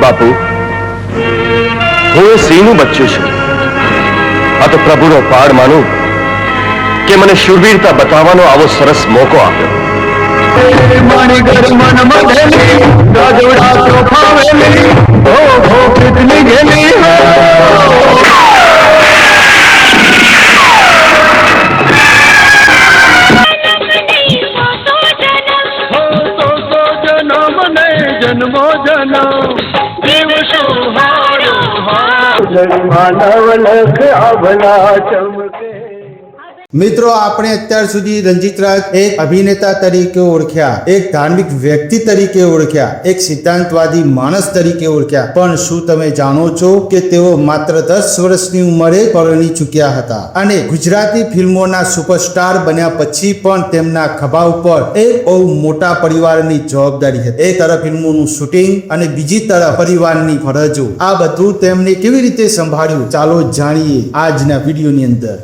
બાપુ, હું એ સિંહનું બચ્ચું છું. આ તો પ્રભુનો પાડ માનું કે મને શૂરવીરતા બતાવવાનો આવો સરસ મોકો આપ્યો. જન્મો જન્મ દેવ સુહારો માનવ લખ અભલા ચમકે. મિત્રો, આપણે અત્યાર સુધી રંજીતરાજ એક અભિનેતા તરીકે ઓળખ્યા, એક ધાર્મિક વ્યક્તિ તરીકે ઓળખ્યા, એક સિદ્ધાંતવાદી માણસ તરીકે ઓળખ્યા. પણ શું તમે જાણો છો કે તેઓ માત્ર 10 વર્ષની ઉંમરે પરણી ચૂક્યા હતા અને ગુજરાતી ફિલ્મોના સુપરસ્ટાર બન્યા પછી પણ તેમના ખભા ઉપર એક બહુ મોટા પરિવારની જવાબદારી હતી. એક તરફ ફિલ્મોનું શૂટિંગ અને બીજી તરફ પરિવારની ફરજો. આ બધું તેમને કેવી રીતે સંભાળ્યું, ચાલો જાણીએ આજના વિડીયોની અંદર.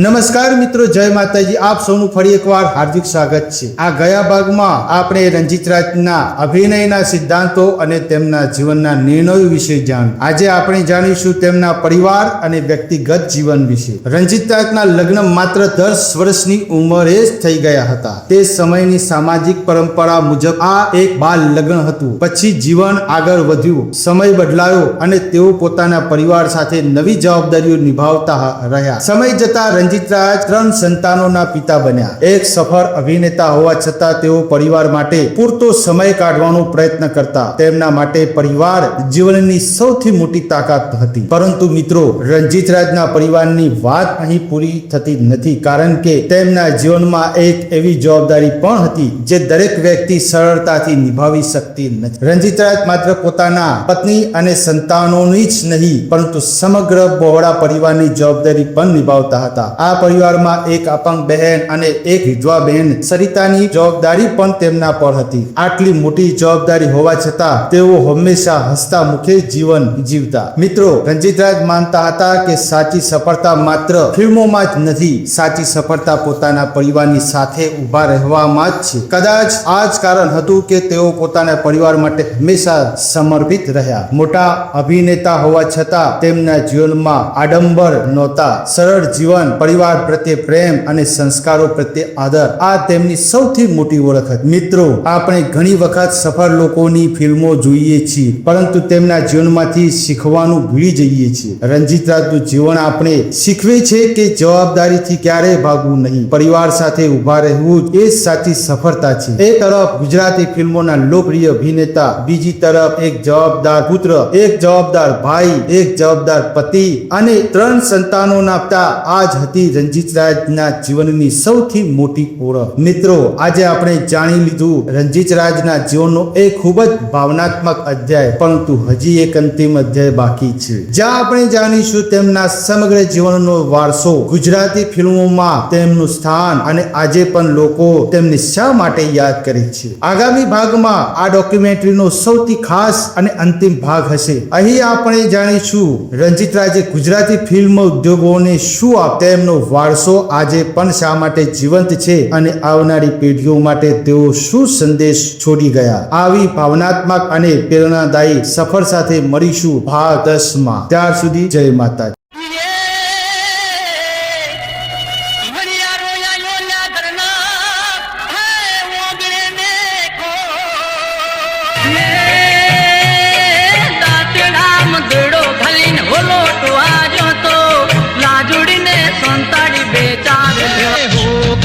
નમસ્કાર મિત્રો, જય માતાજી. આપ સૌનું ફરી એકવાર હાર્દિક સ્વાગત છે. આ ગયા ભાગમાં આપણે રંજીતરાજના અભિનયના સિદ્ધાંતો અને તેમના જીવનના નિર્ણયો વિશે જાણ્યું. આજે આપણે જાણીશું તેમના પરિવાર અને વ્યક્તિગત જીવન વિશે. રંજીતરાજના લગ્ન માત્ર 10 વર્ષની ઉંમરે જ થઈ ગયા હતા. તે સમયની સામાજિક પરંપરા મુજબ આ એક બાલ લગ્ન હતું. પછી જીવન આગળ વધ્યું, સમય બદલાયો અને તેઓ પોતાના પરિવાર સાથે નવી જવાબદારીઓ નિભાવતા રહ્યા. સમય જતા રંજીતરાજ 3 સંતાનોના પિતા બન્યા. એક સફળ અભિનેતા હોવા છતાં તેઓ પરિવાર માટે પૂરતો સમય કાઢવાનો પ્રયત્ન કરતા. તેમના માટે પરિવાર જીવનની સૌથી મોટી તાકાત હતી. પરંતુ મિત્રો, રંજીતરાજના પરિવારની વાત અહીં પૂરી થતી નથી, કારણ કે તેમના જીવનમાં એક એવી જવાબદારી પણ હતી જે દરેક વ્યક્તિ સરળતાથી નિભાવી શકતી નથી. રંજીતરાજ માત્ર પોતાના પત્ની અને સંતાનોની જ નહીં, પરંતુ સમગ્ર બહોળા પરિવારની જવાબદારી પણ નિભાવતા હતા. આ પરિવારમાં એક અપંગ બહેન અને એક વિધવા બહેન સરિતાની જવાબદારી પણ તેમના પર હતી. આટલી મોટી જવાબદારી હોવા છતાં તેઓ હંમેશા હસતા મુખે જીવન જીવતા. મિત્રો, રંજીતરાજ માનતા હતા કે સાચી સફળતા માત્ર ફિલ્મોમાં જ નથી, સાચી સફળતા પોતાના પરિવારની સાથે ઊભા રહેવામાં જ છે. કદાચ આ જ કારણ હતું કે તેઓ પોતાના પરિવાર માટે હંમેશા સમર્પિત રહ્યા. મોટા અભિનેતા હોવા છતાં તેમના જીવનમાં આડંબર નહોતા. સરળ જીવન, પરિવાર પ્રત્યે પ્રેમ અને સંસ્કારો પ્રત્યે આદર, આ તેમની સૌથી મોટી ઓળખ હતી. મિત્રો, આપણે ઘણી વખત સફળ લોકોની ફિલ્મો જોઈએ છીએ, પરંતુ તેમના જીવનમાંથી શીખવાનું ભૂલી જઈએ છીએ. રંજીતરાજનું જીવન આપણે શીખવે છે કે જવાબદારીથી ક્યારેય ભાગવું નહીં, પરિવાર સાથે ઊભા રહેવું એ જ સાચી સફળતા છે. એક તરફ ગુજરાતી ફિલ્મોના લોકપ્રિય અભિનેતા, બીજી તરફ એક જવાબદાર પુત્ર, એક જવાબદાર ભાઈ, એક જવાબદાર પતિ અને 3 સંતાનોના પિતા. આ જ હતી રંજીતરાજના જીવનની સૌથી મોટી ઓળખ. મિત્રો, આજે આપણે જાણી લીધું રંજીતરાજના જીવનનો એક ખૂબ જ ભાવનાત્મક અધ્યાય, પરંતુ હજી એક અંતિમ અધ્યાય બાકી છે, જ્યાં આપણે જાણીશું તેમના સમગ્ર જીવનનો વારસો, ગુજરાતી ફિલ્મોમાં તેમનું સ્થાન અને આજે પણ લોકો તેમને શા માટે યાદ કરે છે. આગામી ભાગમાં આ ડોક્યુમેન્ટરીનો સૌથી ખાસ અને અંતિમ ભાગ હશે. અહીં આપણે જાણીશું રંજીતરાજે ગુજરાતી ફિલ્મ ઉદ્યોગોને શું તેમનો વારસો આજે પણ શા માટે જીવંત છે અને આવનારી પેઢીઓ માટે તેઓ શું સંદેશ છોડી ગયા. આવી ભાવનાત્મક અને પ્રેરણાદાયી સફર સાથે મળીશું ભાગ 10 માં. ત્યાર સુધી જય માતાજી.